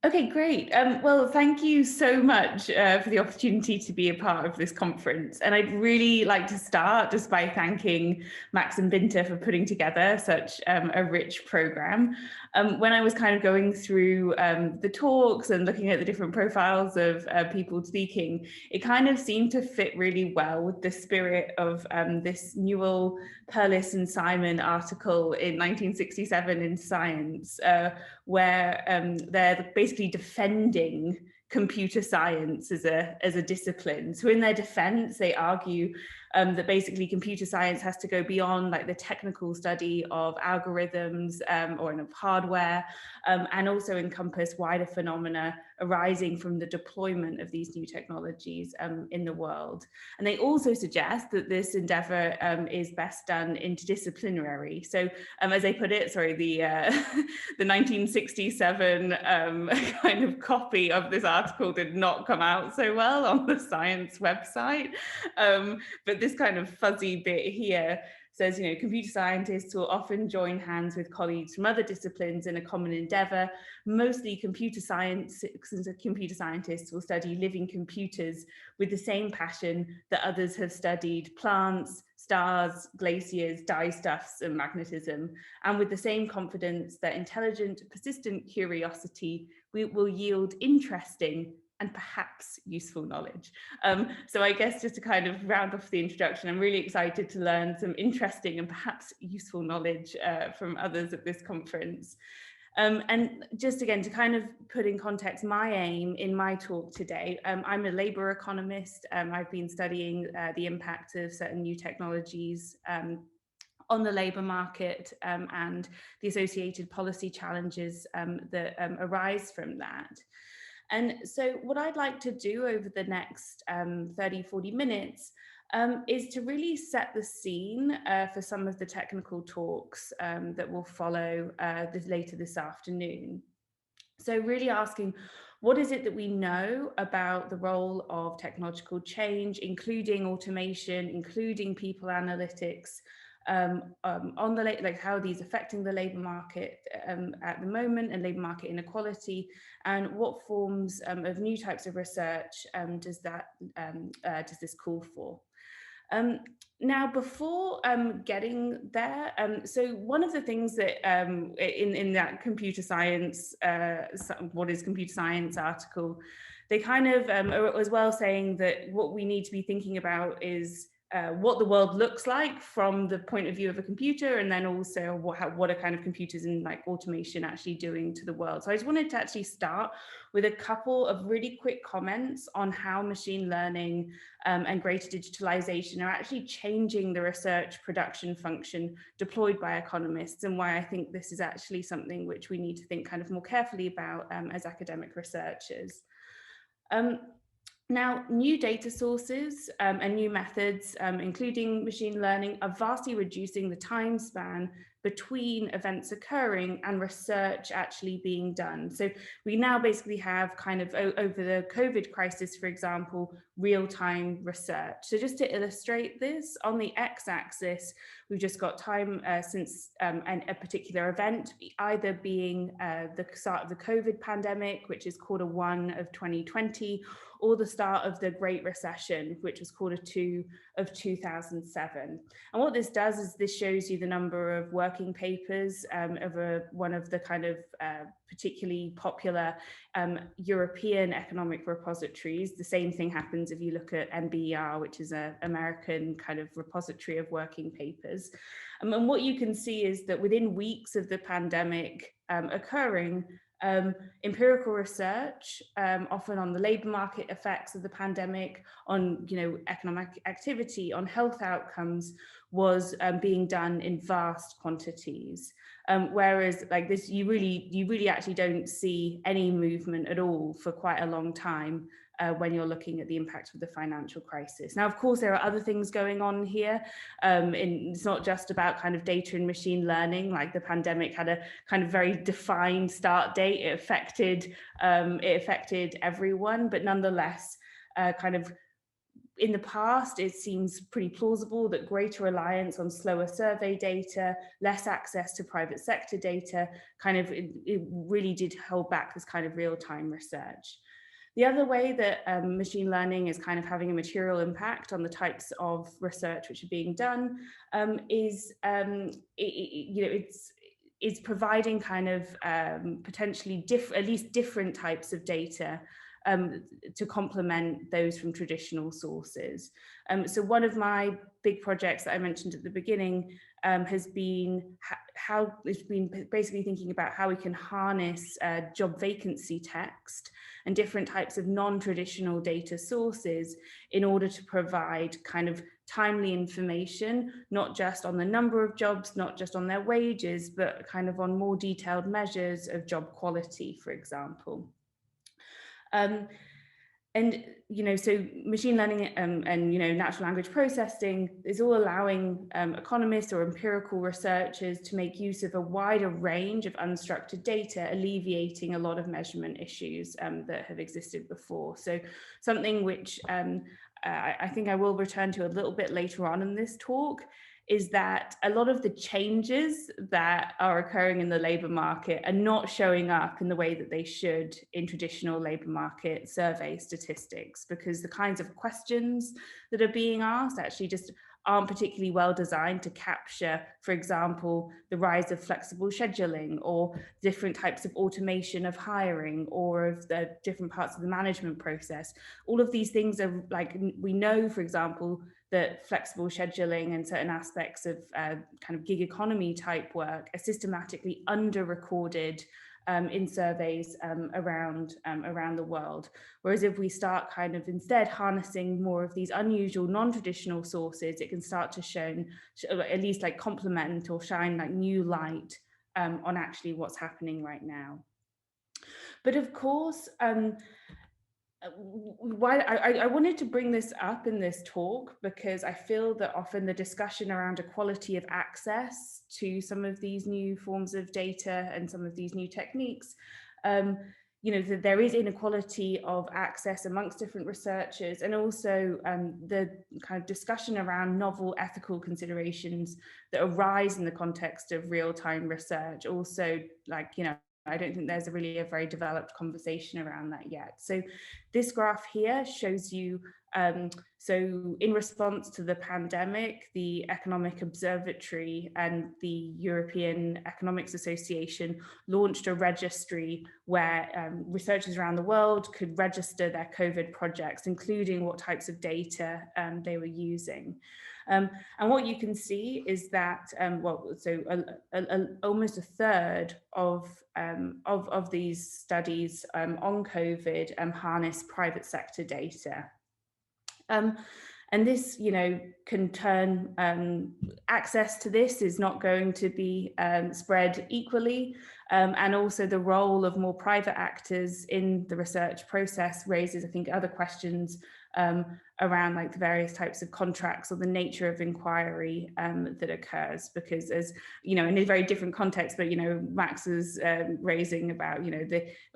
Okay, great. Well, thank you so much for the opportunity to be a part of this conference. And I'd really like to start just by thanking Max and Binta for putting together such a rich program. When I was kind of going through the talks and looking at the different profiles of people speaking, it kind of seemed to fit really well with the spirit of this Newell, Perlis and Simon article in 1967 in Science, where they're basically defending computer science as a discipline. So in their defense, they argue that basically computer science has to go beyond like the technical study of algorithms or of hardware, and also encompass wider phenomena arising from the deployment of these new technologies in the world. And they also suggest that this endeavor is best done interdisciplinary. So as they put it, sorry, the 1967 kind of copy of this article did not come out so well on the Science website. But this kind of fuzzy bit here says, you know, computer scientists will often join hands with colleagues from other disciplines in a common endeavor. Mostly computer scientists will study living computers with the same passion that others have studied plants, stars, glaciers, dyestuffs, and magnetism, and with the same confidence that intelligent, persistent curiosity will yield interesting and perhaps useful knowledge. So I guess just to kind of round off the introduction, I'm really excited to learn some interesting and perhaps useful knowledge from others at this conference. And just again, to kind of put in context my aim in my talk today, I'm a labour economist. I've been studying the impact of certain new technologies on the labour market and the associated policy challenges that arise from that. And so what I'd like to do over the next 30, 40 minutes is to really set the scene for some of the technical talks that will follow later this afternoon. So really asking, what is it that we know about the role of technological change, including automation, including people analytics, on the like how are these affecting the labour market at the moment and labour market inequality, and what forms of new types of research does this call for? Now, before getting there, so one of the things that in that computer science, what is computer science article, they kind of are as well saying that what we need to be thinking about is what the world looks like from the point of view of a computer, and then also what are kind of computers and like automation actually doing to the world. So I just wanted to actually start with a couple of really quick comments on how machine learning and greater digitalization are actually changing the research production function deployed by economists, and why I think this is actually something which we need to think kind of more carefully about as academic researchers. Now, new data sources and new methods, including machine learning, are vastly reducing the time span between events occurring and research actually being done. So we now basically have kind of over the COVID crisis, for example, real-time research. So just to illustrate this, on the x-axis, we've just got time since a particular event, either being the start of the COVID pandemic, which is Q1 of 2020, or the start of the Great Recession, which was Q2 of 2007. And what this does is this shows you the number of working papers of one of the kind of particularly popular European economic repositories. The same thing happens if you look at NBER, which is an American kind of repository of working papers. And what you can see is that within weeks of the pandemic occurring, empirical research, often on the labour market effects of the pandemic, on economic activity, on health outcomes, was being done in vast quantities. Whereas like this, you really actually don't see any movement at all for quite a long time when you're looking at the impact of the financial crisis. Now, of course, there are other things going on here. It's not just about kind of data and machine learning. Like the pandemic had a kind of very defined start date. It affected everyone, but nonetheless, kind of in the past, it seems pretty plausible that greater reliance on slower survey data, less access to private sector data, kind of, it really did hold back this kind of real-time research. The other way that machine learning is kind of having a material impact on the types of research which are being done is, it's providing kind of potentially at least different types of data to complement those from traditional sources. So one of my big projects that I mentioned at the beginning has been how it's been basically thinking about how we can harness job vacancy text and different types of non-traditional data sources in order to provide kind of timely information, not just on the number of jobs, not just on their wages, but kind of on more detailed measures of job quality, for example. And, so machine learning and, natural language processing is all allowing economists or empirical researchers to make use of a wider range of unstructured data, alleviating a lot of measurement issues that have existed before. So something which I think I will return to a little bit later on in this talk is that a lot of the changes that are occurring in the labour market are not showing up in the way that they should in traditional labour market survey statistics, because the kinds of questions that are being asked actually just aren't particularly well designed to capture, for example, the rise of flexible scheduling or different types of automation of hiring or of the different parts of the management process. All of these things are like, we know, for example, that flexible scheduling and certain aspects of kind of gig economy type work are systematically under-recorded in surveys around the world. Whereas if we start kind of instead harnessing more of these unusual non-traditional sources, it can start to show, at least like complement or shine like new light on actually what's happening right now. But of course, why I wanted to bring this up in this talk because I feel that often the discussion around equality of access to some of these new forms of data and some of these new techniques, that there is inequality of access amongst different researchers, and also the kind of discussion around novel ethical considerations that arise in the context of real-time research. Also, I don't think there's really a very developed conversation around that yet. So this graph here shows you, so in response to the pandemic, the Economic Observatory and the European Economics Association launched a registry where researchers around the world could register their COVID projects, including what types of data they were using. And what you can see is that, almost a third of these studies on COVID harness private sector data. And this, can turn, access to this is not going to be spread equally. And also the role of more private actors in the research process raises, I think, other questions around like the various types of contracts or the nature of inquiry that occurs, because as in a very different context, but Max is raising about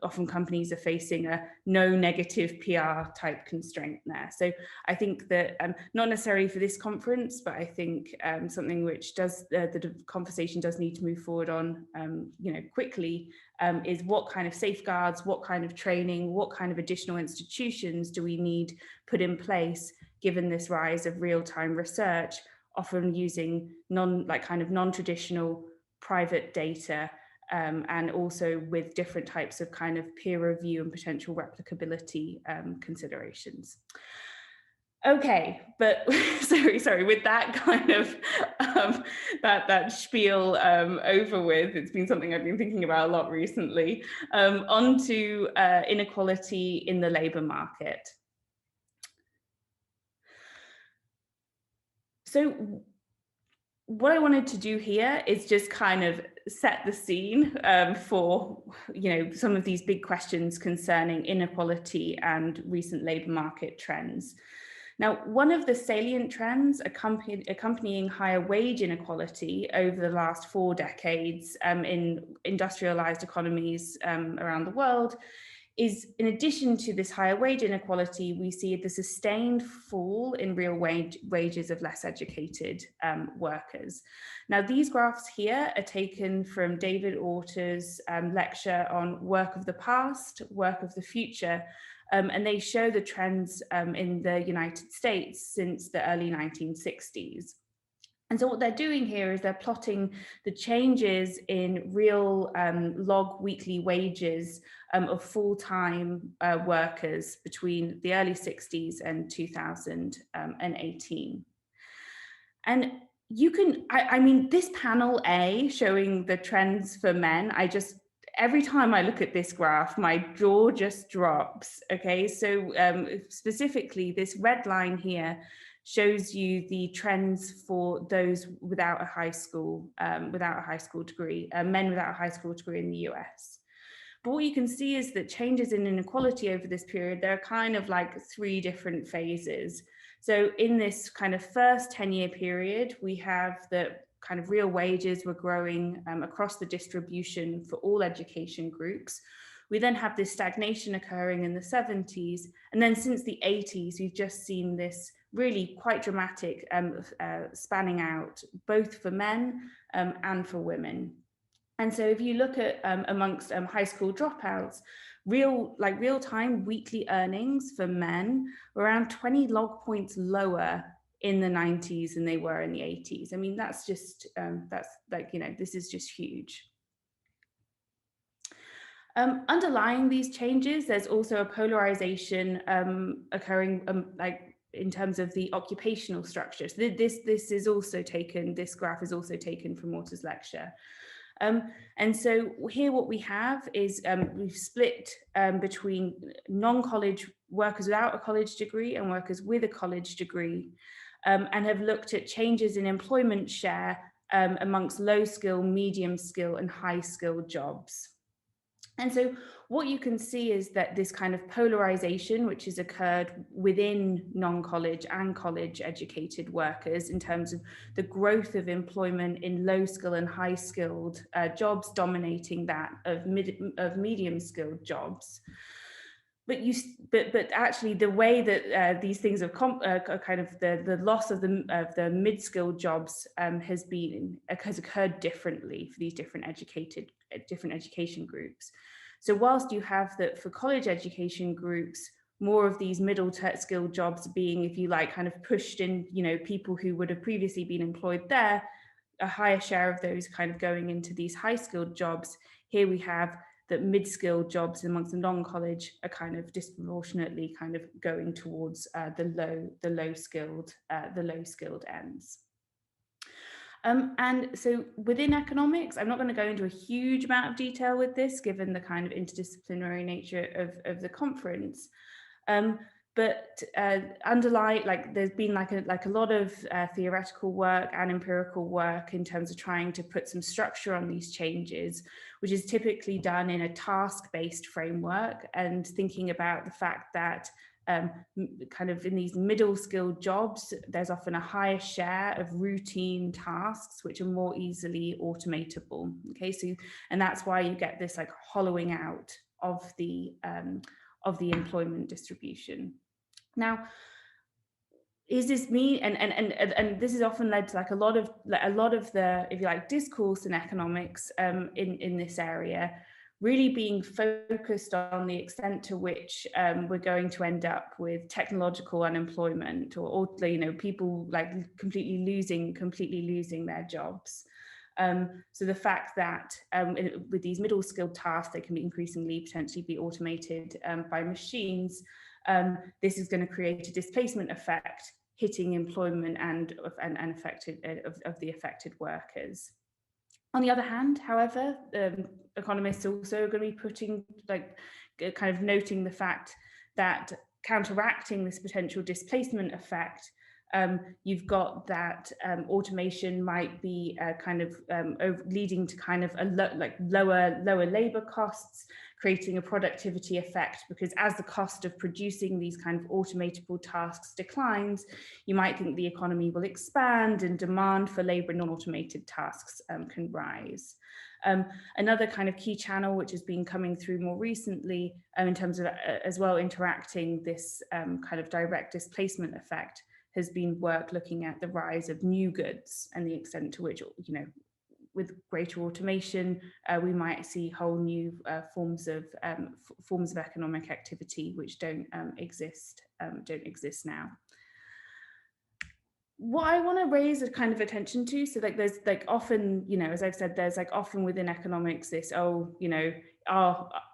often companies are facing a no negative PR type constraint there. So I think that not necessarily for this conference, but I think something which does the conversation does need to move forward on quickly is what kind of safeguards, what kind of training, what kind of additional institutions do we need put in place given this rise of real-time research, often using non-traditional private data, and also with different types of kind of peer review and potential replicability considerations. Okay, but sorry, with that kind of that spiel over with, it's been something I've been thinking about a lot recently, on to inequality in the labour market. So what I wanted to do here is just kind of set the scene for some of these big questions concerning inequality and recent labour market trends. Now, one of the salient trends accompanying higher wage inequality over the last 4 decades in industrialized economies around the world is, in addition to this higher wage inequality, we see the sustained fall in real wages of less educated workers. Now, these graphs here are taken from David Autor's lecture on work of the past, work of the future, and they show the trends in the United States since the early 1960s. And so what they're doing here is they're plotting the changes in real log weekly wages of full-time workers between the early 60s and 2018. And you can, I mean, this panel A showing the trends for men, every time I look at this graph, my jaw just drops, okay? So specifically, this red line here shows you the trends for those without a high school degree, men without a high school degree in the US. But what you can see is that changes in inequality over this period, there are kind of like 3 different phases. So in this kind of first 10-year period, we have that kind of real wages were growing across the distribution for all education groups. We then have this stagnation occurring in the 70s. And then since the 80s, we've just seen this really quite dramatic spanning out, both for men and for women. And so if you look at amongst high school dropouts, real-time weekly earnings for men were around 20 log points lower in the 90s than they were in the 80s. I mean, that's just, this is just huge. Underlying these changes, there's also a polarization occurring in terms of the occupational structure. So this graph is also taken from Autor's lecture. And so here what we have is we've split between non-college workers without a college degree and workers with a college degree, and have looked at changes in employment share amongst low skill, medium skill and high skill jobs. And so what you can see is that this kind of polarization, which has occurred within non-college and college educated workers in terms of the growth of employment in low skill and high skilled jobs dominating that of medium skilled jobs. But actually the way that these things have kind of the loss of the mid-skilled jobs has occurred differently for these different education groups. So whilst you have that for college education groups, more of these middle skilled jobs being, if you like, kind of pushed in, people who would have previously been employed there, a higher share of those kind of going into these high skilled jobs. Here we have that mid-skilled jobs amongst the non-college are kind of disproportionately kind of going towards the low skilled ends. And so within economics, I'm not going to go into a huge amount of detail with this, given the kind of interdisciplinary nature of the conference. But there's been a lot of theoretical work and empirical work in terms of trying to put some structure on these changes, which is typically done in a task-based framework, and thinking about the fact that kind of in these middle skilled jobs, there's often a higher share of routine tasks which are more easily automatable. Okay, so and that's why you get this like hollowing out of the employment distribution. Now, is this me? And this is often led to like a lot of the, if you like, discourse in economics in this area, really being focused on the extent to which we're going to end up with technological unemployment, or people like completely losing their jobs. So the fact that with these middle skilled tasks, they can be increasingly potentially be automated by machines, this is going to create a displacement effect hitting employment and of the affected workers. On the other hand, however, economists also are going to be putting kind of noting the fact that counteracting this potential displacement effect, you've got that automation might be kind of leading to kind of lower labor costs, creating a productivity effect, because as the cost of producing these kind of automatable tasks declines, you might think the economy will expand and demand for labor in non-automated tasks can rise. Another kind of key channel which has been coming through more recently in terms of as well interacting this kind of direct displacement effect has been work looking at the rise of new goods and the extent to which, you know, with greater automation, we might see whole new forms of economic activity which don't exist now. What I want to raise a kind of attention to, so like there's like often, you know, as I've said, there's like often within economics this, oh, you know,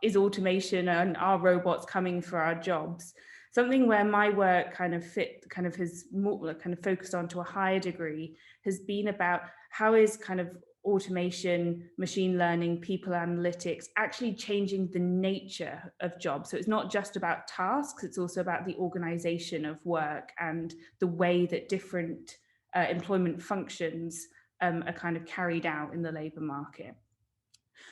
is automation and are robots coming for our jobs? Something where my work has more kind of focused on to a higher degree has been about how is kind of automation, machine learning, people analytics actually changing the nature of jobs. So it's not just about tasks, it's also about the organization of work and the way that different employment functions are kind of carried out in the labor market.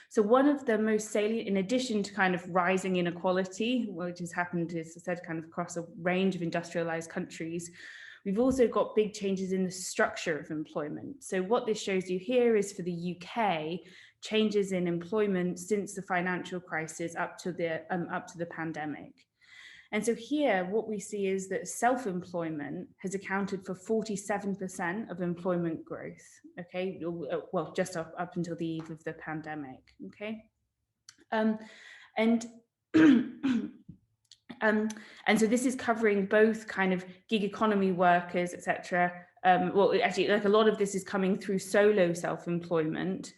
So one of the most salient, in addition to kind of rising inequality, which has happened, as I said, kind of across a range of industrialized countries, we've also got big changes in the structure of employment. So what this shows you here is for the UK, changes in employment since the financial crisis up to the pandemic. And so here, what we see is that self-employment has accounted for 47% of employment growth, okay? Well, just up until the eve of the pandemic, okay? And so this is covering both kind of gig economy workers, etc. Well, actually, like a lot of this is coming through solo self-employment,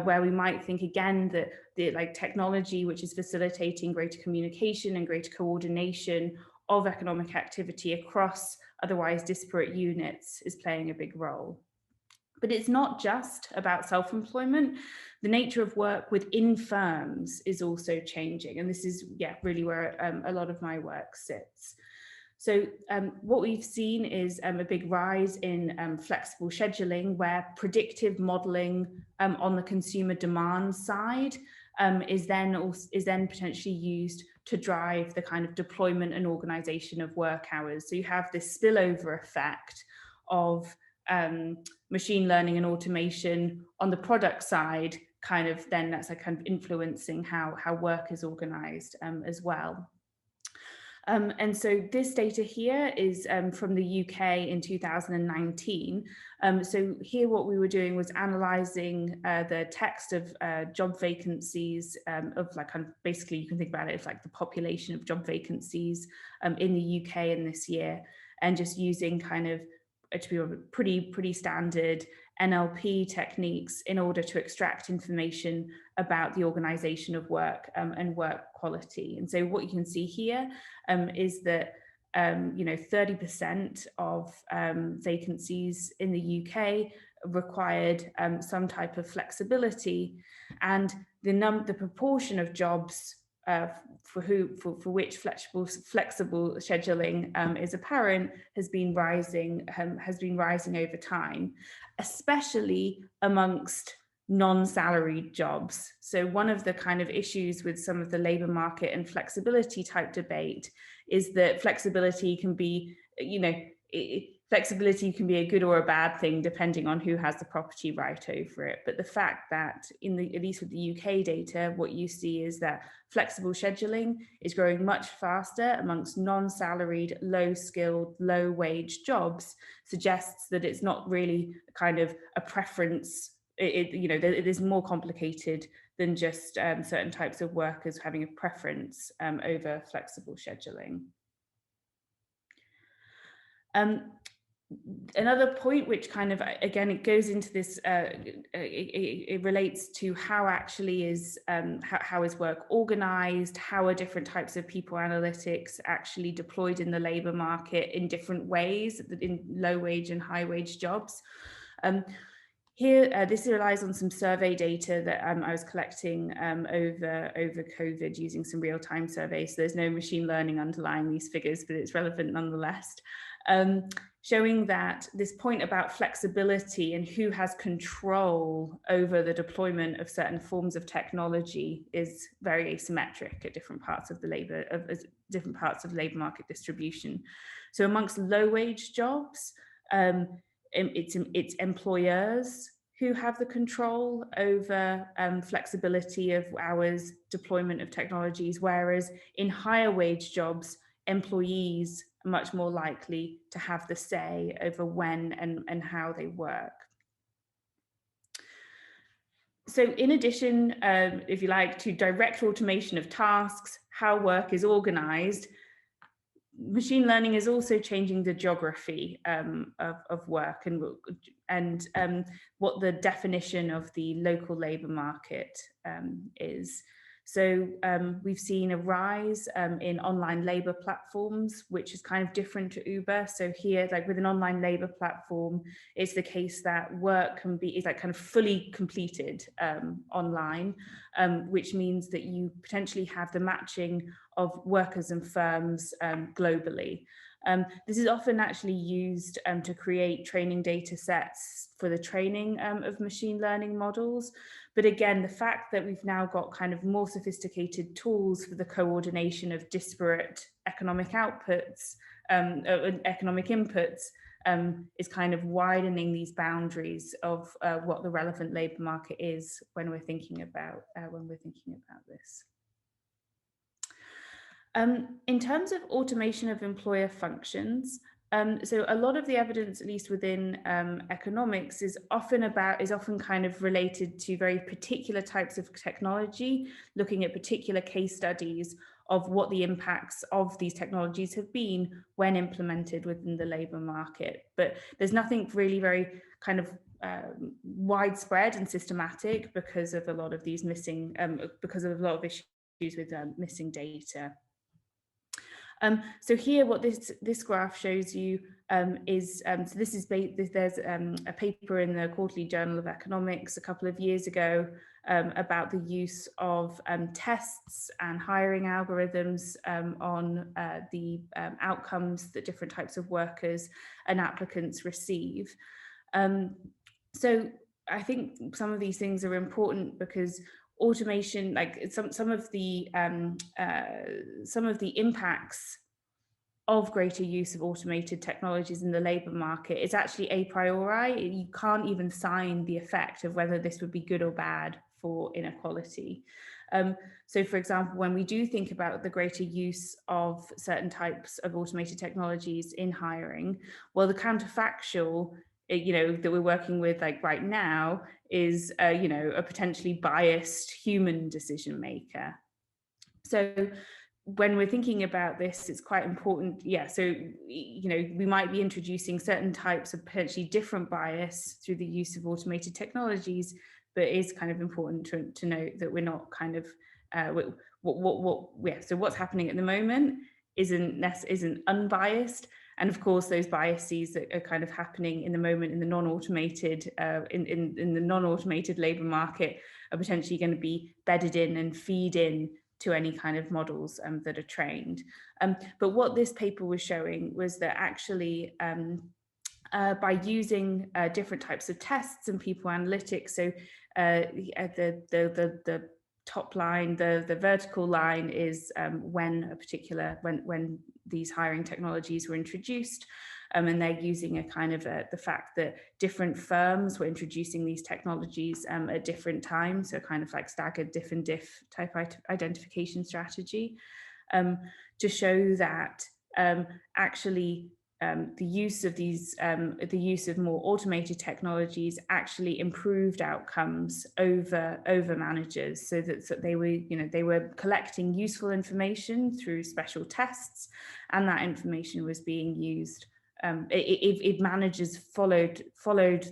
where we might think again that the like technology, which is facilitating greater communication and greater coordination of economic activity across otherwise disparate units, is playing a big role. But it's not just about self-employment. The nature of work within firms is also changing. And this is, yeah, really where a lot of my work sits. So what we've seen is a big rise in flexible scheduling, where predictive modeling on the consumer demand side is then potentially used to drive the kind of deployment and organization of work hours. So you have this spillover effect of machine learning and automation on the product side, kind of then that's like kind of influencing how work is organized as well. And so this data here is from the UK in 2019. So here what we were doing was analysing the text of job vacancies of like kind of basically you can think about it as like the population of job vacancies in the UK in this year, and just using kind of to be pretty standard NLP techniques in order to extract information about the organization of work and work quality. And so what you can see here is that 30% of vacancies in the UK required some type of flexibility, and the proportion of jobs for which flexible scheduling is apparent has been rising over time, especially amongst non-salaried jobs. So one of the kind of issues with some of the labour market and flexibility type debate is that flexibility can be, flexibility can be a good or a bad thing depending on who has the property right over it. But the fact that at least with the UK data, what you see is that flexible scheduling is growing much faster amongst non-salaried, low-skilled, low-wage jobs, suggests that it's not really kind of a preference. It is more complicated than just certain types of workers having a preference over flexible scheduling. Another point which kind of, again, it goes into this, it relates to how actually is, how is work organized, how are different types of people analytics actually deployed in the labor market in different ways, in low wage and high wage jobs. Here, this relies on some survey data that I was collecting over COVID using some real-time surveys. So there's no machine learning underlying these figures, but it's relevant nonetheless. showing that this point about flexibility and who has control over the deployment of certain forms of technology is very asymmetric at different parts of the different parts of labor market distribution. So amongst low-wage jobs, it's employers who have the control over flexibility of hours, deployment of technologies, whereas in higher wage jobs, employees are much more likely to have the say over when and how they work. So in addition, if you like, to direct automation of tasks, how work is organized, machine learning is also changing the geography of work and what the definition of the local labor market is. So we've seen a rise in online labor platforms, which is kind of different to Uber. So here, like with an online labor platform, it's the case that work is like kind of fully completed online, which means that you potentially have the matching of workers and firms globally. This is often actually used to create training data sets for the training of machine learning models. But again, the fact that we've now got kind of more sophisticated tools for the coordination of disparate economic outputs, economic inputs, is kind of widening these boundaries of what the relevant labour market is when we're thinking about this. In terms of automation of employer functions, so a lot of the evidence, at least within economics, is often kind of related to very particular types of technology, looking at particular case studies of what the impacts of these technologies have been when implemented within the labour market. But there's nothing really very kind of widespread and systematic because of a lot of these missing, because of a lot of issues with missing data. So here, what this graph shows you is, so this is there's a paper in the Quarterly Journal of Economics a couple of years ago about the use of tests and hiring algorithms on the outcomes that different types of workers and applicants receive. So I think some of these things are important because automation, like some of the impacts of greater use of automated technologies in the labour market is actually a priori. You can't even sign the effect of whether this would be good or bad for inequality. So for example, when we do think about the greater use of certain types of automated technologies in hiring, well, the counterfactual that we're working with like right now is a potentially biased human decision maker. So when we're thinking about this, it's quite important. Yeah, so we might be introducing certain types of potentially different bias through the use of automated technologies, but it is kind of important to note that we're not kind of so what's happening at the moment isn't unbiased. And of course, those biases that are kind of happening in the moment in the non-automated in the non-automated labour market are potentially going to be bedded in and feed in to any kind of models that are trained. But what this paper was showing was that actually by using different types of tests and people analytics, so the top line, the vertical line is when these hiring technologies were introduced, and they're using a kind of the fact that different firms were introducing these technologies at different times, so kind of like staggered diff and diff type identification strategy, to show that actually the use of more automated technologies actually improved outcomes over managers, so that they were collecting useful information through special tests, and that information was being used. If managers followed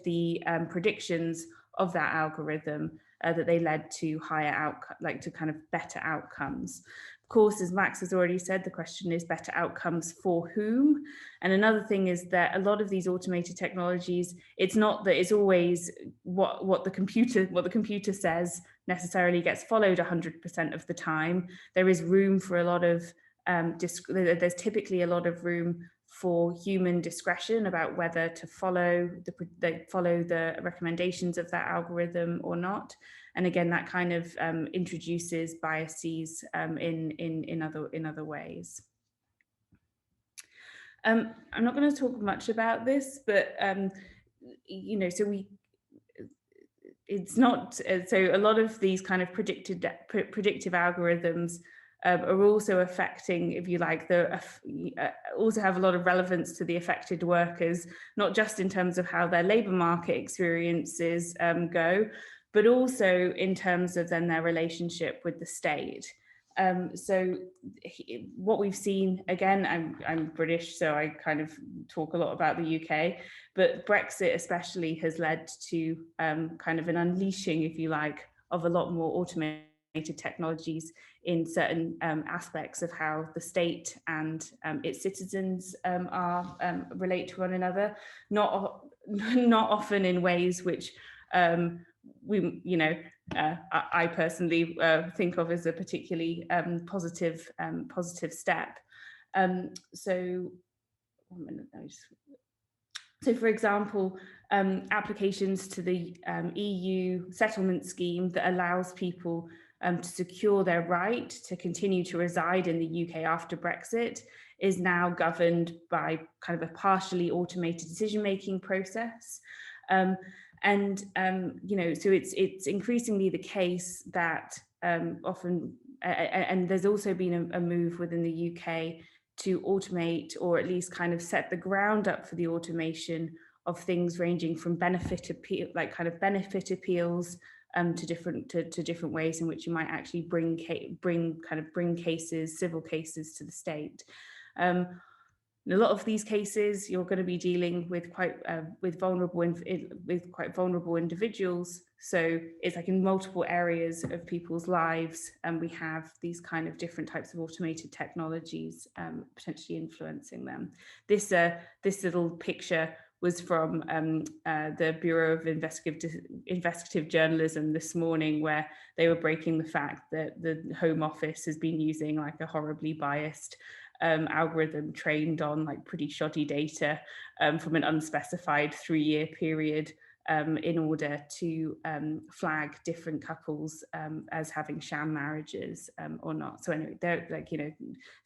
the predictions of that algorithm, that they led to higher to kind of better outcomes. Of course, as Max has already said, the question is better outcomes for whom? And another thing is that a lot of these automated technologies, it's not that it's always what the computer says necessarily gets followed 100% of the time. There is room for a lot of there's typically a lot of room for human discretion about whether to follow the recommendations of that algorithm or not. And again, that kind of introduces biases in other ways. I'm not going to talk much about this, but you know, so it's not so a lot of these kind of predictive algorithms are also affecting, if you like, also have a lot of relevance to the affected workers, not just in terms of how their labour market experiences go, but also in terms of then their relationship with the state. So what we've seen, again, I'm British, so I kind of talk a lot about the UK, but Brexit especially has led to kind of an unleashing, if you like, of a lot more automated technologies in certain aspects of how the state and its citizens relate to one another, not often in ways which I personally think of as a particularly positive step. So, 1 minute, so for example, applications to the EU settlement scheme that allows people to secure their right to continue to reside in the UK after Brexit is now governed by kind of a partially automated decision-making process. You know, so it's increasingly the case that often, and there's also been a move within the UK to automate, or at least kind of set the ground up for the automation of things ranging from benefit appeals to different ways in which you might actually bring cases, civil cases, to the state. In a lot of these cases, you're going to be dealing with quite vulnerable individuals. So it's like in multiple areas of people's lives, and we have these kind of different types of automated technologies potentially influencing them. This little picture was from the Bureau of Investigative Journalism this morning, where they were breaking the fact that the Home Office has been using like a horribly biased algorithm trained on like pretty shoddy data from an unspecified 3-year period in order to flag different couples as having sham marriages or not. So anyway, they're like, you know,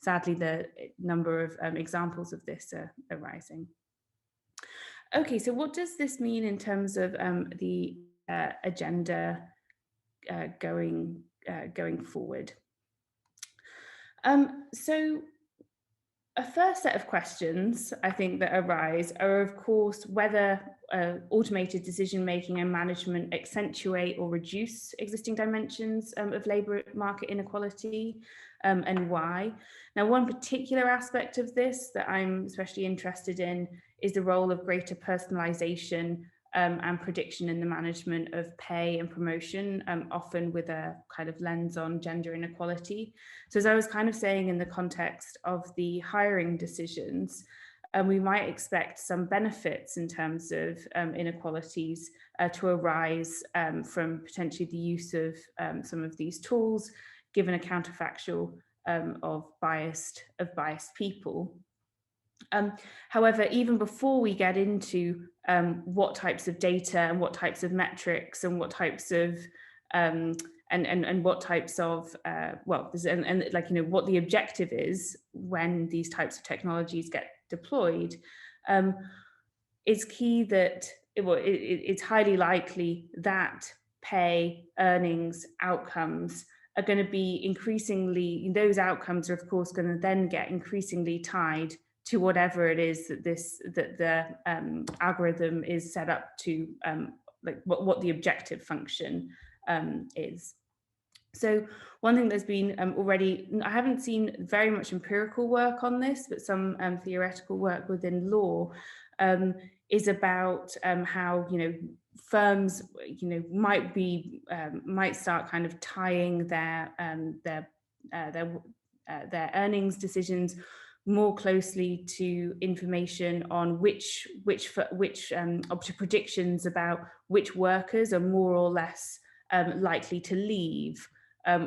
sadly the number of examples of this are rising. Okay, so what does this mean in terms of the agenda going forward? So a first set of questions, I think, that arise are, of course, whether automated decision-making and management accentuate or reduce existing dimensions of labour market inequality, and why. Now, one particular aspect of this that I'm especially interested in is the role of greater personalisation and prediction in the management of pay and promotion, often with a kind of lens on gender inequality. So as I was kind of saying, in the context of the hiring decisions, we might expect some benefits in terms of inequalities to arise from potentially the use of some of these tools, given a counterfactual of biased people. However, even before we get into what types of data and what types of metrics and what types of and what types of what the objective is when these types of technologies get deployed, it's key that it's highly likely that pay, earnings, outcomes are going to be increasingly, those outcomes are of course going to then get increasingly tied to whatever it is that the algorithm is set up to, like what the objective function is. So one thing there's been already, I haven't seen very much empirical work on this, but some theoretical work within law is about how, you know, firms, you know, might start kind of tying their earnings decisions more closely to information on which predictions about which workers are more or less likely to leave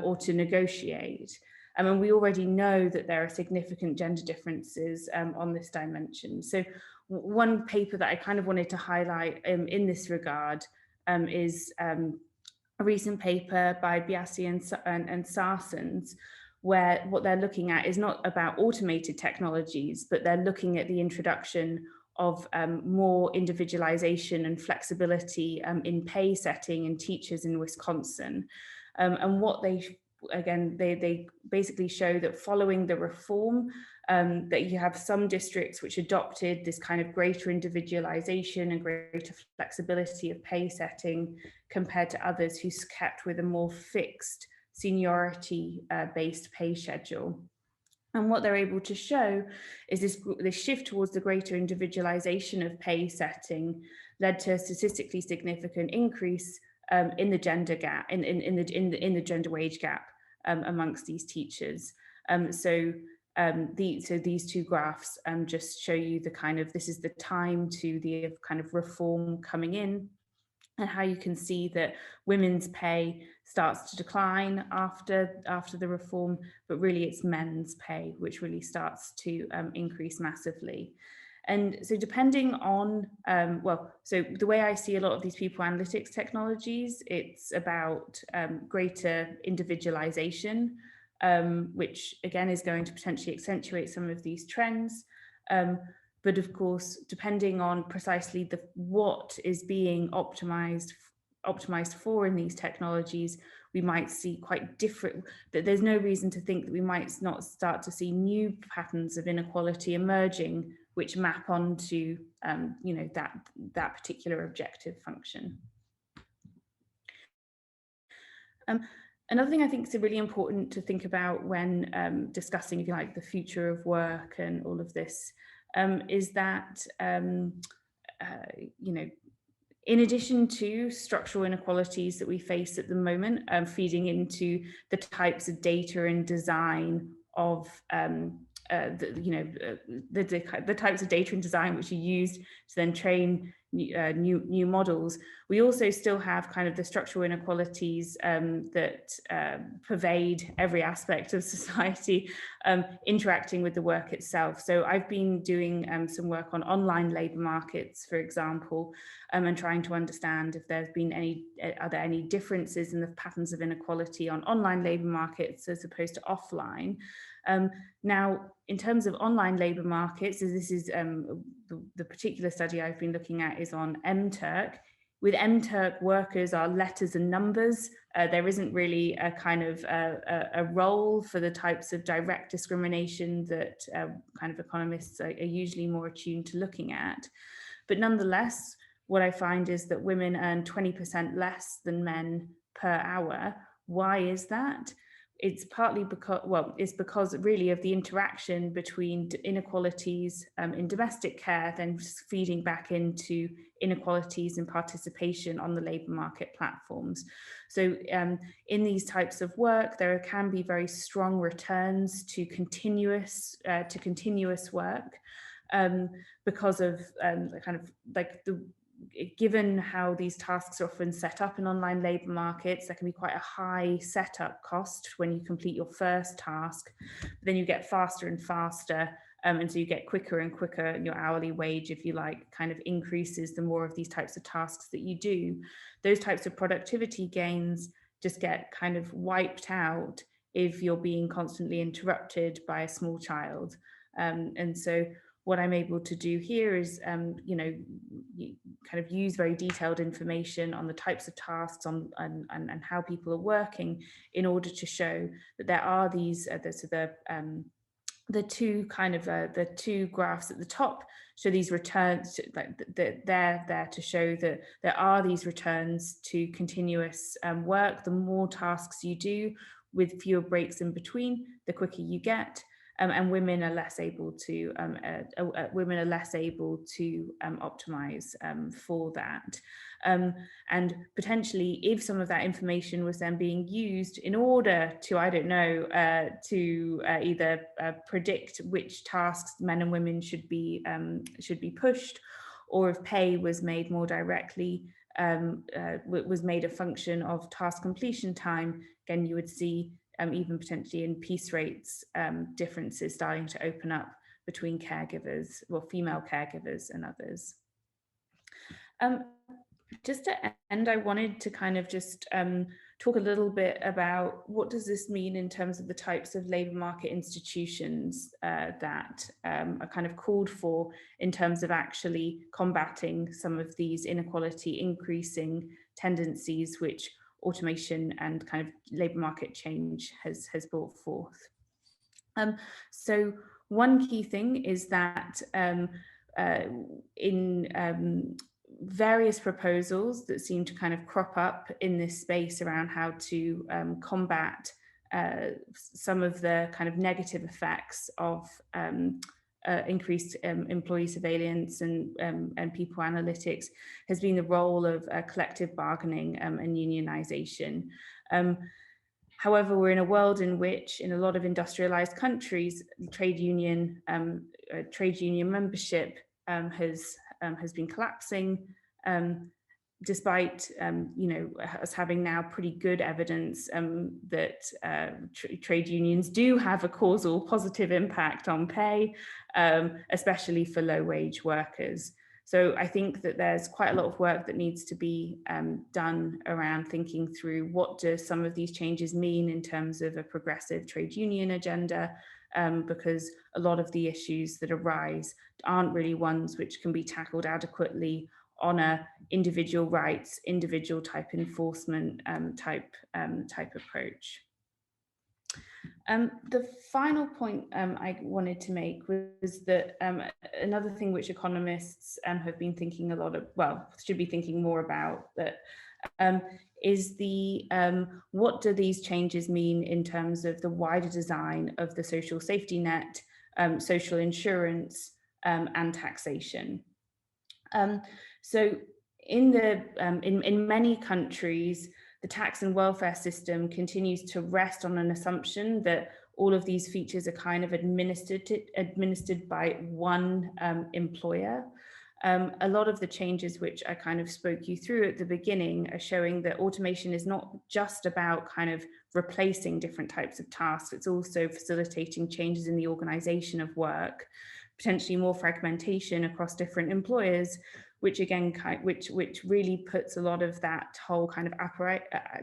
or to negotiate. And we already know that there are significant gender differences on this dimension. So one paper that I kind of wanted to highlight in this regard is a recent paper by Biasi and Sarsens, where what they're looking at is not about automated technologies, but they're looking at the introduction of more individualization and flexibility in pay setting in teachers in Wisconsin. And what they basically show that following the reform, that you have some districts which adopted this kind of greater individualization and greater flexibility of pay setting compared to others who kept with a more fixed seniority based pay schedule. And what they're able to show is this shift towards the greater individualization of pay setting led to a statistically significant increase in the gender gap, in the gender wage gap amongst these teachers. So these two graphs just show you the kind of, this is the time to the kind of reform coming in, and how you can see that women's pay starts to decline after the reform, but really it's men's pay which really starts to increase massively. And so depending on, so the way I see a lot of these people analytics technologies, it's about greater individualization, which again is going to potentially accentuate some of these trends. But of course, depending on precisely what is being optimized for in these technologies, we might see quite different, that there's no reason to think that we might not start to see new patterns of inequality emerging, which map onto that particular objective function. Another thing I think is really important to think about when discussing, if you like, the future of work and all of this, is that, in addition to structural inequalities that we face at the moment, feeding into the types of data and design of the types of data and design which are used to then train new models, we also still have kind of the structural inequalities that pervade every aspect of society, interacting with the work itself. So I've been doing some work on online labour markets, for example, and trying to understand if there's been are there any differences in the patterns of inequality on online labour markets as opposed to offline. Now, in terms of online labour markets, this is the particular study I've been looking at is on MTurk. With MTurk, workers are letters and numbers. There isn't really a kind of a role for the types of direct discrimination that kind of economists are usually more attuned to looking at. But nonetheless, what I find is that women earn 20% less than men per hour. Why is that? It's partly because, it's because really of the interaction between inequalities in domestic care, then feeding back into inequalities in participation on the labour market platforms. So in these types of work, there can be very strong returns to continuous work because of kind of like given how these tasks are often set up in online labour markets, there can be quite a high setup cost when you complete your first task, but then you get faster and faster, and so you get quicker and quicker, and your hourly wage, if you like, kind of increases the more of these types of tasks that you do. Those types of productivity gains just get kind of wiped out if you're being constantly interrupted by a small child. And so what I'm able to do here is, kind of use very detailed information on the types of tasks and how people are working in order to show that there are these, the two graphs at the top show these returns, they're there to show that there are these returns to continuous work. The more tasks you do with fewer breaks in between, the quicker you get. And women are less able to optimize for that. And potentially, if some of that information was then being used in order to, I don't know, either predict which tasks men and women should be pushed, or if pay was made more directly, was made a function of task completion time, again, you would see even potentially in piece rates, differences starting to open up between caregivers, well, female caregivers and others. Just to end, I wanted to kind of just talk a little bit about what does this mean in terms of the types of labour market institutions that are kind of called for in terms of actually combating some of these inequality increasing tendencies which automation and kind of labour market change has brought forth. So one key thing is that in various proposals that seem to kind of crop up in this space around how to combat some of the kind of negative effects of increased employee surveillance and people analytics has been the role of collective bargaining and unionization. However, we're in a world in which, in a lot of industrialized countries, trade union membership has been collapsing, despite us having now pretty good evidence that trade unions do have a causal positive impact on pay, especially for low-wage workers. So I think that there's quite a lot of work that needs to be done around thinking through what do some of these changes mean in terms of a progressive trade union agenda, because a lot of the issues that arise aren't really ones which can be tackled adequately on a individual rights, individual type enforcement type approach. The final point I wanted to make was that another thing which economists have been thinking a lot of, well, should be thinking more about, that is the what do these changes mean in terms of the wider design of the social safety net, social insurance, and taxation. So in many countries, the tax and welfare system continues to rest on an assumption that all of these features are kind of administered by one employer. A lot of the changes which I kind of spoke you through at the beginning are showing that automation is not just about kind of replacing different types of tasks, it's also facilitating changes in the organization of work, potentially more fragmentation across different employers, which again, which really puts a lot of that whole kind of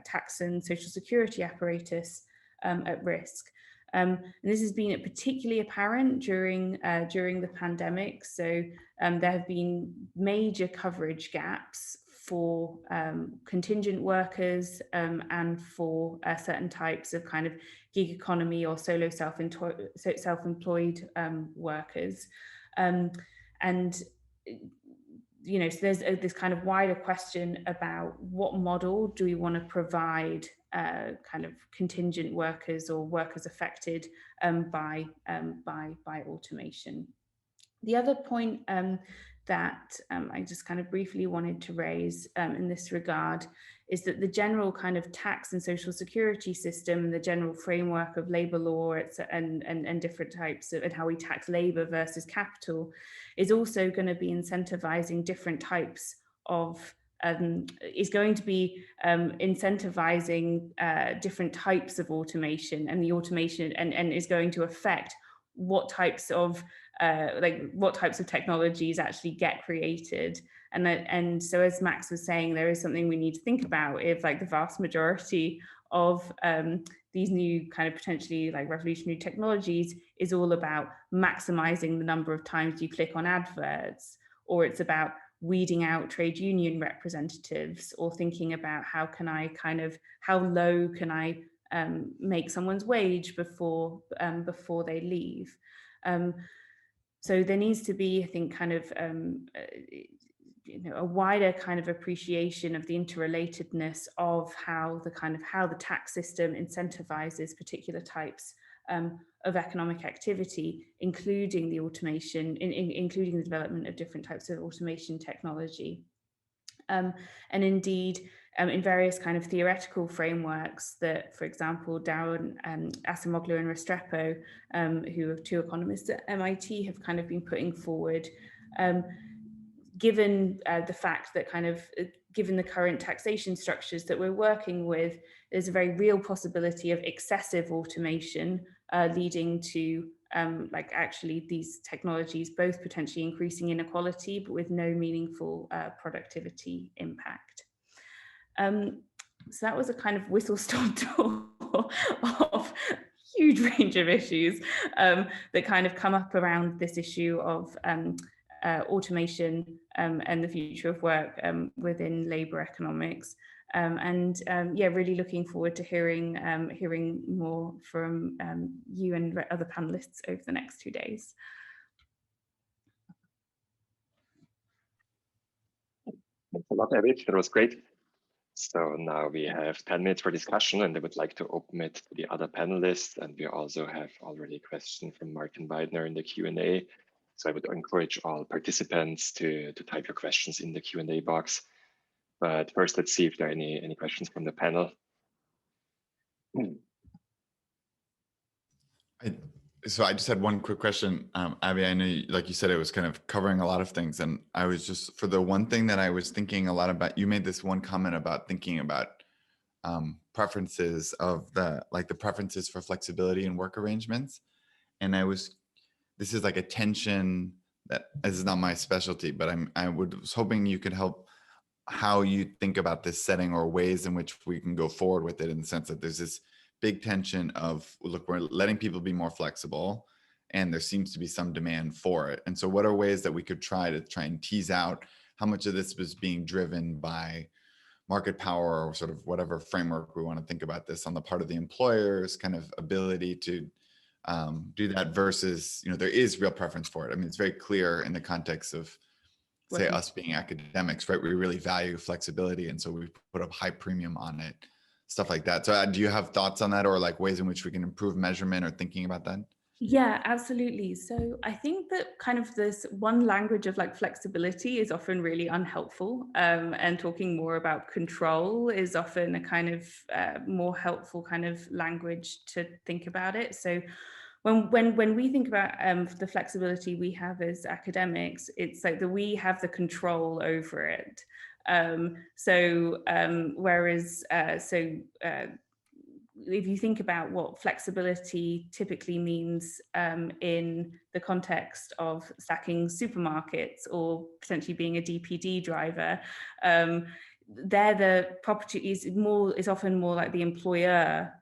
tax and social security apparatus at risk. And this has been particularly apparent during the pandemic. So there have been major coverage gaps for contingent workers and for certain types of kind of gig economy or solo self-employed workers. And so there's this kind of wider question about what model do we want to provide kind of contingent workers or workers affected by automation. The other point that I just kind of briefly wanted to raise in this regard is that the general kind of tax and social security system, the general framework of labor law and different types of, and how we tax labor versus capital, is also going to be incentivizing different types of is going to be incentivizing different types of automation, and the automation and is going to affect what types of technologies actually get created. And so, as Max was saying, there is something we need to think about if like the vast majority of these new kind of potentially like revolutionary technologies is all about maximizing the number of times you click on adverts, or it's about weeding out trade union representatives, or thinking about how low can I make someone's wage before they leave. So there needs to be, I think, kind of a wider kind of appreciation of the interrelatedness of how the tax system incentivizes particular types of economic activity, including the automation, including the development of different types of automation technology. And indeed, in various kind of theoretical frameworks that, for example, Darren Acemoglu and Restrepo, who are two economists at MIT, have kind of been putting forward, given the fact that given the current taxation structures that we're working with, there's a very real possibility of excessive automation leading to actually these technologies both potentially increasing inequality, but with no meaningful productivity impact. So that was a kind of whistle-stop tour of huge range of issues that kind of come up around this issue of automation and the future of work within labour economics. Yeah, really looking forward to hearing more from you and other panelists over the next 2 days. Thanks a lot, Abby. That was great. So now we have 10 minutes for discussion, and I would like to open it to the other panelists. And we also have already a question from Martin Weidner in the Q&A. So I would encourage all participants to type your questions in the Q&A box. But first, let's see if there are any questions from the panel. So I just had one quick question. Abby, I know, like you said, it was kind of covering a lot of things. And I was just, for the one thing that I was thinking a lot about, you made this one comment about thinking about preferences of the preferences for flexibility in work arrangements. And this is like a tension that is not my specialty, but I was hoping you could help how you think about this setting or ways in which we can go forward with it, in the sense that there's this big tension of, look, we're letting people be more flexible and there seems to be some demand for it. And so what are ways that we could try and tease out how much of this was being driven by market power, or sort of whatever framework we want to think about this, on the part of the employer's kind of ability to do that versus, there is real preference for it. I mean, it's very clear in the context of, say, us being academics, right? We really value flexibility, and so we put a high premium on it, stuff like that. So do you have thoughts on that, or like ways in which we can improve measurement or thinking about that? Yeah, absolutely. So I think that kind of this one language of like flexibility is often really unhelpful, and talking more about control is often a kind of more helpful kind of language to think about it. So when we think about the flexibility we have as academics, it's like that we have the control over it. If you think about what flexibility typically means in the context of stacking supermarkets or potentially being a DPD driver, there the property is often more like the employer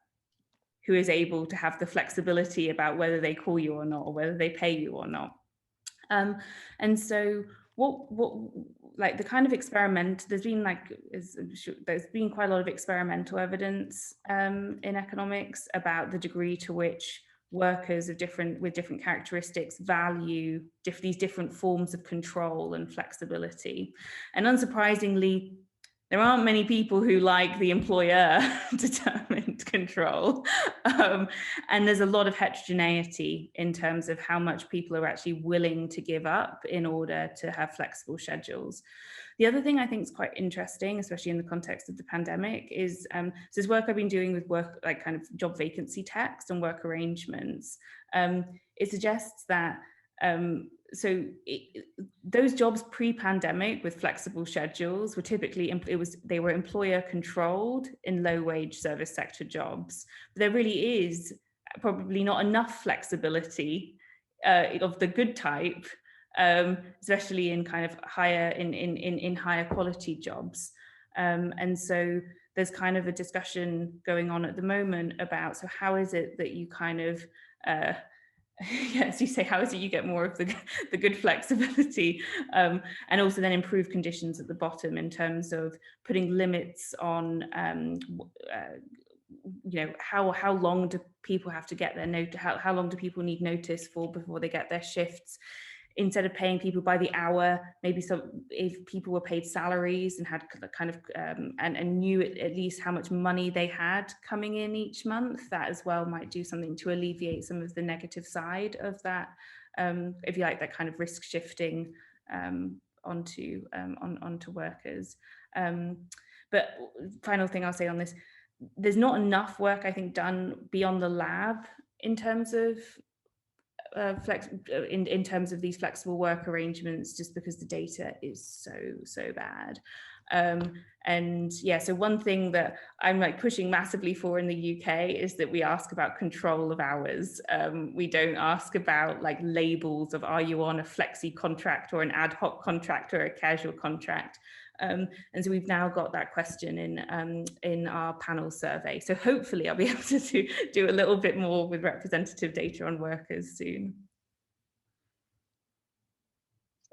who is able to have the flexibility about whether they call you or not, or whether they pay you or not. And so what like the kind of there's been quite a lot of experimental evidence in economics about the degree to which workers with different characteristics value these different forms of control and flexibility. And unsurprisingly, there aren't many people who like the employer determined control. And there's a lot of heterogeneity in terms of how much people are actually willing to give up in order to have flexible schedules. The other thing I think is quite interesting, especially in the context of the pandemic, is this work I've been doing with like kind of job vacancy text and work arrangements. It suggests that those jobs pre-pandemic with flexible schedules were typically, they were employer controlled in low wage service sector jobs. But there really is probably not enough flexibility of the good type, especially in kind of in higher quality jobs. And so there's kind of a discussion going on at the moment about, so how is it that you kind of yes, you say, how is it you get more of the good flexibility, and also then improve conditions at the bottom in terms of putting limits on, how long do people have to get their note? How long do people need notice for before they get their shifts? Instead of paying people by the hour, maybe if people were paid salaries and had kind of and knew at least how much money they had coming in each month, that as well might do something to alleviate some of the negative side of that, if you like, that kind of risk shifting onto workers. But final thing I'll say on this, there's not enough work, I think, done beyond the lab in terms of in terms of these flexible work arrangements, just because the data is so bad. And yeah, so one thing that I'm like pushing massively for in the UK is that we ask about control of hours. We don't ask about like labels of, are you on a flexi contract or an ad hoc contract or a casual contract? And so we've now got that question in our panel survey. So hopefully I'll be able to do a little bit more with representative data on workers soon.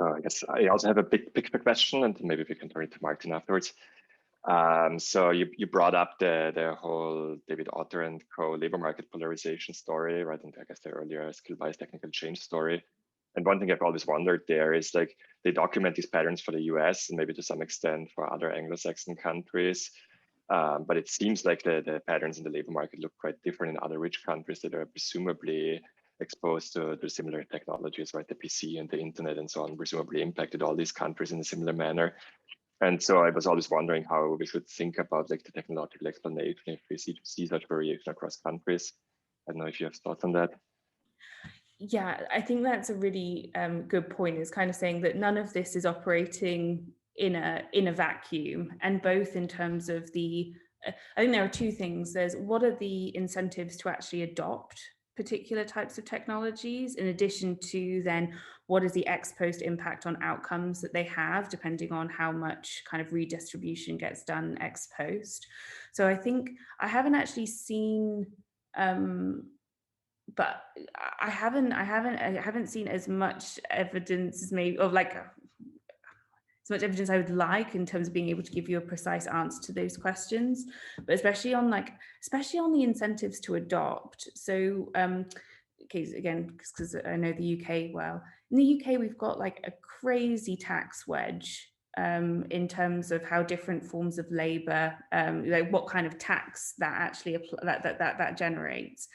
I guess I also have a big picture question, and maybe we can turn it to Martin afterwards. So you brought up the whole David Otter and co labor market polarization story, right? And I guess the earlier skill bias technical change story. And one thing I've always wondered there is like they document these patterns for the US and maybe to some extent for other Anglo-Saxon countries. But it seems like the patterns in the labor market look quite different in other rich countries that are presumably exposed to similar technologies, right? The PC and the internet and so on, presumably impacted all these countries in a similar manner. And so I was always wondering how we should think about like the technological explanation if we see such variation across countries. I don't know if you have thoughts on that. Yeah, I think that's a really good point. It's kind of saying that none of this is operating in a vacuum, and both in terms of the, I think there are two things. There's what are the incentives to actually adopt particular types of technologies, in addition to then what is the ex post impact on outcomes that they have, depending on how much kind of redistribution gets done ex post. So I think I haven't actually seen but I haven't seen as much evidence as maybe, or like as much evidence I would like in terms of being able to give you a precise answer to those questions, but especially on the incentives to adopt. So okay, again, because I know the UK well, in the UK we've got like a crazy tax wedge in terms of how different forms of labor, like what kind of tax that actually that generates.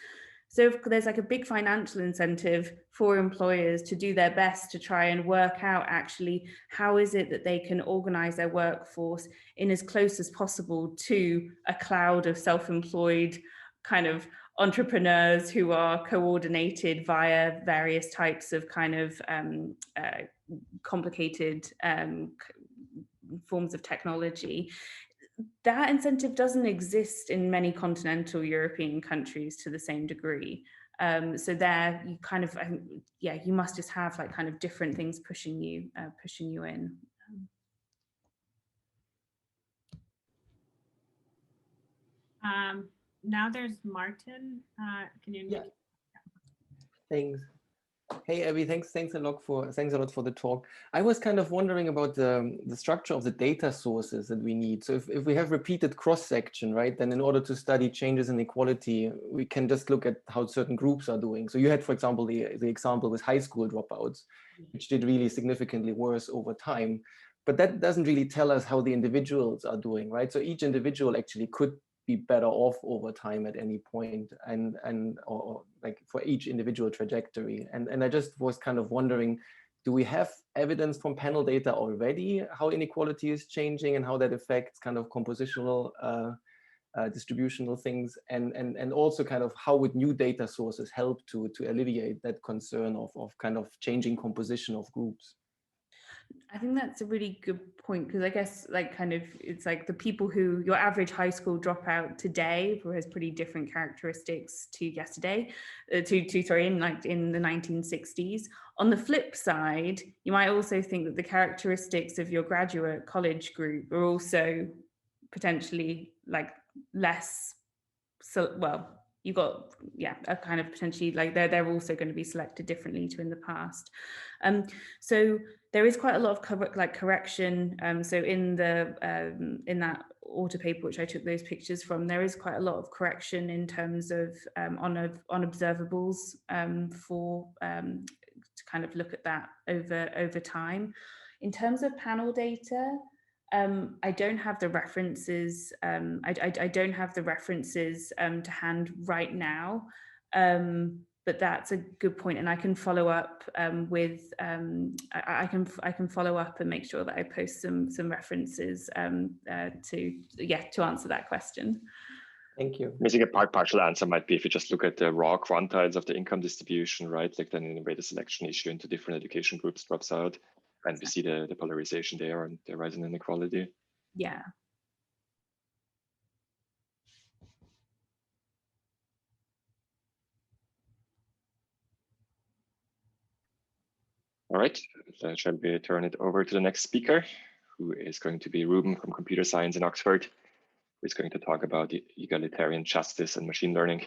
So if there's like a big financial incentive for employers to do their best to try and work out actually how is it that they can organize their workforce in as close as possible to a cloud of self-employed kind of entrepreneurs who are coordinated via various types of kind of complicated forms of technology. That incentive doesn't exist in many continental European countries to the same degree. So there, you kind of, yeah, you must just have like kind of different things pushing you in. Now there's Martin. Can you? Yeah. Thanks. Hey Abby, thanks a lot for the talk. I was kind of wondering about the structure of the data sources that we need. So if we have repeated cross-section, right, then in order to study changes in equality, we can just look at how certain groups are doing. So you had, for example, the example with high school dropouts, which did really significantly worse over time. But that doesn't really tell us how the individuals are doing, right? So each individual actually could be better off over time at any point, or like for each individual trajectory. And I just was kind of wondering, do we have evidence from panel data already how inequality is changing and how that affects kind of compositional distributional things, and also kind of how would new data sources help to alleviate that concern of kind of changing composition of groups? I think that's a really good point, because I guess like kind of it's like the people who your average high school dropout today who has pretty different characteristics to yesterday, in the 1960s. On the flip side, you might also think that the characteristics of your graduate college group are also potentially like less, so well, you got, yeah, a kind of potentially like they're also going to be selected differently to in the past. So there is quite a lot of correction. So in that auto paper, which I took those pictures from, there is quite a lot of correction in terms of on observables to kind of look at that over time. In terms of panel data, I don't have the references. I don't have the references to hand right now, but that's a good point, and I can follow up with. I can follow up and make sure that I post some references to answer that question. Thank you. Missing a partial answer might be if you just look at the raw quantiles of the income distribution, right? Like then in a way the selection issue into different education groups drops out, and we see the polarization there and the rise in inequality. Yeah. All right, shall we turn it over to the next speaker, who is going to be Ruben from Computer Science in Oxford, who is going to talk about the egalitarian justice and machine learning.